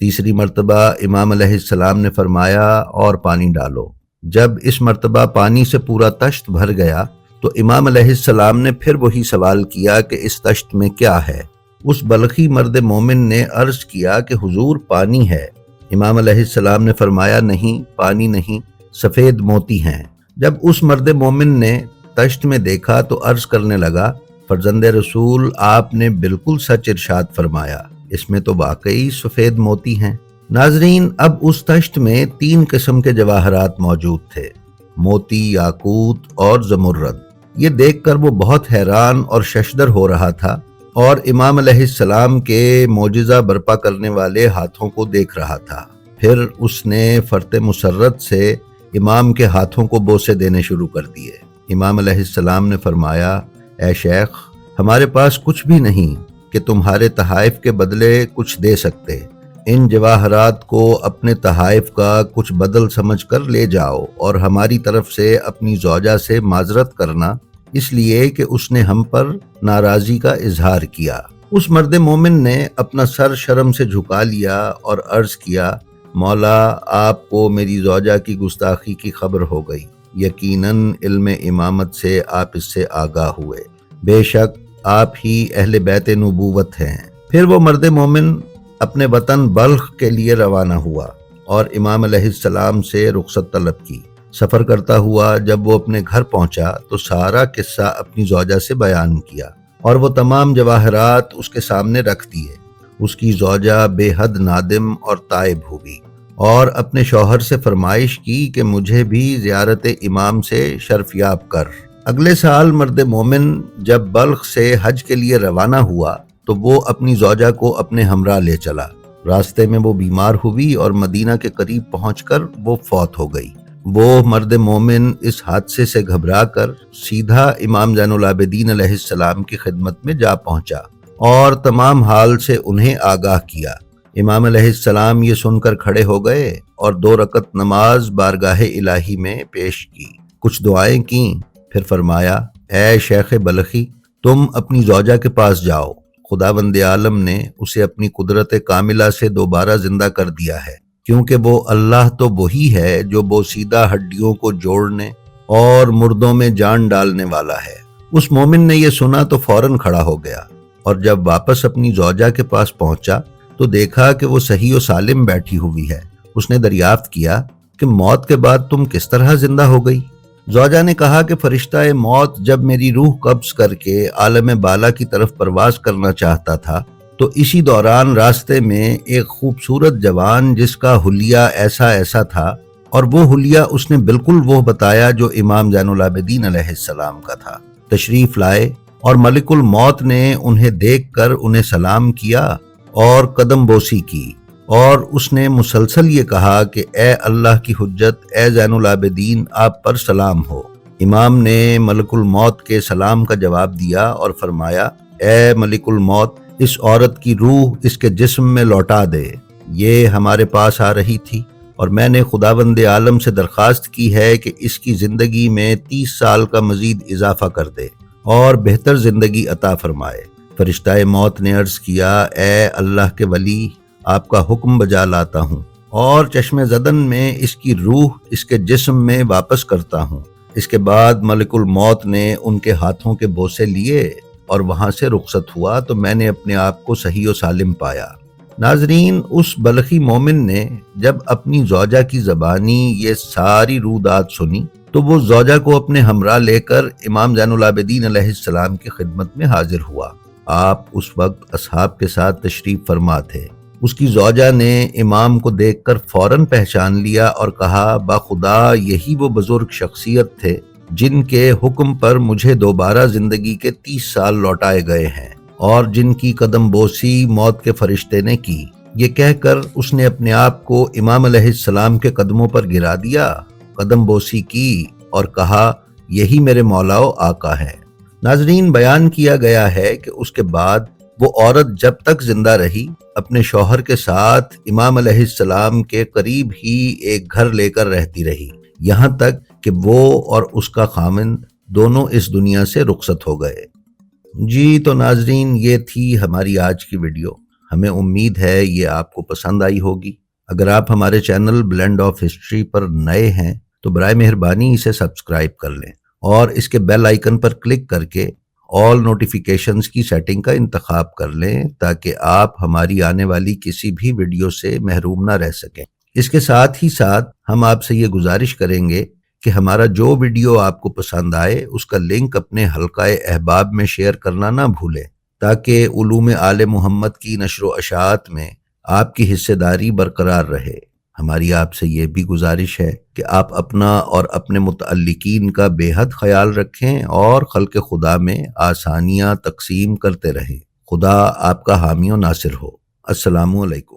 تیسری مرتبہ امام علیہ السلام نے فرمایا اور پانی ڈالو۔ جب اس مرتبہ پانی سے پورا تشت بھر گیا تو امام علیہ السلام نے پھر وہی سوال کیا کہ اس تشت میں کیا ہے؟ اس بلخی مرد مومن نے عرض کیا کہ حضور پانی ہے۔ امام علیہ السلام نے فرمایا نہیں، پانی نہیں، سفید موتی ہیں۔ جب اس مرد مومن نے تشت میں دیکھا تو عرض کرنے لگا، فرزند رسول آپ نے بالکل سچ ارشاد فرمایا، اس میں تو واقعی سفید موتی ہیں۔ ناظرین، اب اس تشت میں 3 قسم کے جواہرات موجود تھے، موتی، یاقوت اور زمرد۔ یہ دیکھ کر وہ بہت حیران اور ششدر ہو رہا تھا اور امام علیہ السلام کے معجزہ برپا کرنے والے ہاتھوں کو دیکھ رہا تھا۔ پھر اس نے فرط مسرت سے امام کے ہاتھوں کو بوسے دینے شروع کر دیے۔ امام علیہ السلام نے فرمایا، اے شیخ، ہمارے پاس کچھ بھی نہیں کہ تمہارے تحائف کے بدلے کچھ دے سکتے۔ ان جواہرات کو اپنے تحائف کا کچھ بدل سمجھ کر لے جاؤ اور ہماری طرف سے اپنی زوجہ سے معذرت کرنا، اس لیے کہ اس نے ہم پر ناراضی کا اظہار کیا۔ اس مرد مومن نے اپنا سر شرم سے جھکا لیا اور عرض کیا، مولا، آپ کو میری زوجہ کی گستاخی کی خبر ہو گئی، یقیناً علم امامت سے آپ اس سے آگاہ ہوئے، بے شک آپ ہی اہل بیت نبوت ہیں۔ پھر وہ مرد مومن اپنے وطن بلخ کے لیے روانہ ہوا اور امام علیہ السلام سے رخصت طلب کی۔ سفر کرتا ہوا جب وہ اپنے گھر پہنچا تو سارا قصہ اپنی زوجہ سے بیان کیا اور وہ تمام جواہرات اس کے سامنے رکھ دیے۔ اس کی زوجہ بے حد نادم اور تائب ہوئی اور اپنے شوہر سے فرمائش کی کہ مجھے بھی زیارت امام سے شرفیاب کر۔ اگلے سال مرد مومن جب بلخ سے حج کے لیے روانہ ہوا تو وہ اپنی زوجہ کو اپنے ہمراہ لے چلا۔ راستے میں وہ بیمار ہوئی اور مدینہ کے قریب پہنچ کر وہ فوت ہو گئی۔ وہ مرد مومن اس حادثے سے گھبرا کر سیدھا امام زین العابدین علیہ السلام کی خدمت میں جا پہنچا اور تمام حال سے انہیں آگاہ کیا۔ امام علیہ السلام یہ سن کر کھڑے ہو گئے اور 2 رکعت نماز بارگاہ الہی میں پیش کی، کچھ دعائیں کیں، پھر فرمایا، اے شیخ بلخی، تم اپنی زوجہ کے پاس جاؤ، خداوند عالم نے اسے اپنی قدرت کاملہ سے دوبارہ زندہ کر دیا ہے، کیونکہ وہ اللہ تو وہی ہے جو بوسیدہ ہڈیوں کو جوڑنے اور مردوں میں جان ڈالنے والا ہے۔ اس مومن نے یہ سنا تو فوراً کھڑا ہو گیا اور جب واپس اپنی زوجہ کے پاس پہنچا تو دیکھا کہ وہ صحیح و سالم بیٹھی ہوئی ہے۔ اس نے دریافت کیا کہ موت کے بعد تم کس طرح زندہ ہو گئی؟ زوجہ نے کہا کہ فرشتہ موت جب میری روح قبض کر کے عالم بالا کی طرف پرواز کرنا چاہتا تھا تو اسی دوران راستے میں ایک خوبصورت جوان جس کا حلیہ ایسا تھا، اور وہ حلیہ اس نے بالکل وہ بتایا جو امام زین العابدین علیہ السلام کا تھا، تشریف لائے اور ملک الموت نے انہیں دیکھ کر انہیں سلام کیا اور قدم بوسی کی، اور اس نے مسلسل یہ کہا کہ اے اللہ کی حجت، اے زین العابدین، آپ پر سلام ہو۔ امام نے ملک الموت کے سلام کا جواب دیا اور فرمایا، اے ملک الموت، اس عورت کی روح اس کے جسم میں لوٹا دے، یہ ہمارے پاس آ رہی تھی اور میں نے خداوند عالم سے درخواست کی ہے کہ اس کی زندگی میں 30 سال کا مزید اضافہ کر دے اور بہتر زندگی عطا فرمائے۔ فرشتہ موت نے عرض کیا، اے اللہ کے ولی، آپ کا حکم بجا لاتا ہوں اور چشم زدن میں اس کی روح اس کے جسم میں واپس کرتا ہوں۔ اس کے بعد ملک الموت نے ان کے ہاتھوں کے بوسے لیے اور وہاں سے رخصت ہوا تو میں نے اپنے آپ کو صحیح و سالم پایا۔ ناظرین، اس بلخی مومن نے جب اپنی زوجہ کی زبانی یہ ساری رودات سنی تو وہ زوجہ کو اپنے ہمراہ لے کر امام زین العابدین علیہ السلام کی خدمت میں حاضر ہوا۔ آپ اس وقت اصحاب کے ساتھ تشریف فرما تھے۔ اس کی زوجہ نے امام کو دیکھ کر فوراً پہچان لیا اور کہا، باخدا یہی وہ بزرگ شخصیت تھے جن کے حکم پر مجھے دوبارہ زندگی کے 30 سال لوٹائے گئے ہیں اور جن کی قدم بوسی موت کے فرشتے نے کی۔ یہ کہہ کر اس نے اپنے آپ کو امام علیہ السلام کے قدموں پر گرا دیا، قدم بوسی کی اور کہا، یہی میرے مولا و آقا ہے۔ ناظرین، بیان کیا گیا ہے کہ اس کے بعد وہ عورت جب تک زندہ رہی اپنے شوہر کے ساتھ امام علیہ السلام کے قریب ہی ایک گھر لے کر رہتی رہی، یہاں تک کہ وہ اور اس کا خامند دونوں اس دنیا سے رخصت ہو گئے۔ جی تو ناظرین، یہ تھی ہماری آج کی ویڈیو۔ ہمیں امید ہے یہ آپ کو پسند آئی ہوگی۔ اگر آپ ہمارے چینل بلینڈ آف ہسٹری پر نئے ہیں تو برائے مہربانی اسے سبسکرائب کر لیں اور اس کے بیل آئیکن پر کلک کر کے آل نوٹیفیکیشنز کی سیٹنگ کا انتخاب کر لیں تاکہ آپ ہماری آنے والی کسی بھی ویڈیو سے محروم نہ رہ سکیں۔ اس کے ساتھ ہی ساتھ ہم آپ سے یہ گزارش کریں گے کہ ہمارا جو ویڈیو آپ کو پسند آئے اس کا لنک اپنے حلقہ احباب میں شیئر کرنا نہ بھولیں تاکہ علوم آل محمد کی نشر و اشاعت میں آپ کی حصہ داری برقرار رہے۔ ہماری آپ سے یہ بھی گزارش ہے کہ آپ اپنا اور اپنے متعلقین کا بے حد خیال رکھیں اور خلق خدا میں آسانیاں تقسیم کرتے رہیں۔ خدا آپ کا حامی و ناصر ہو۔ السلام علیکم۔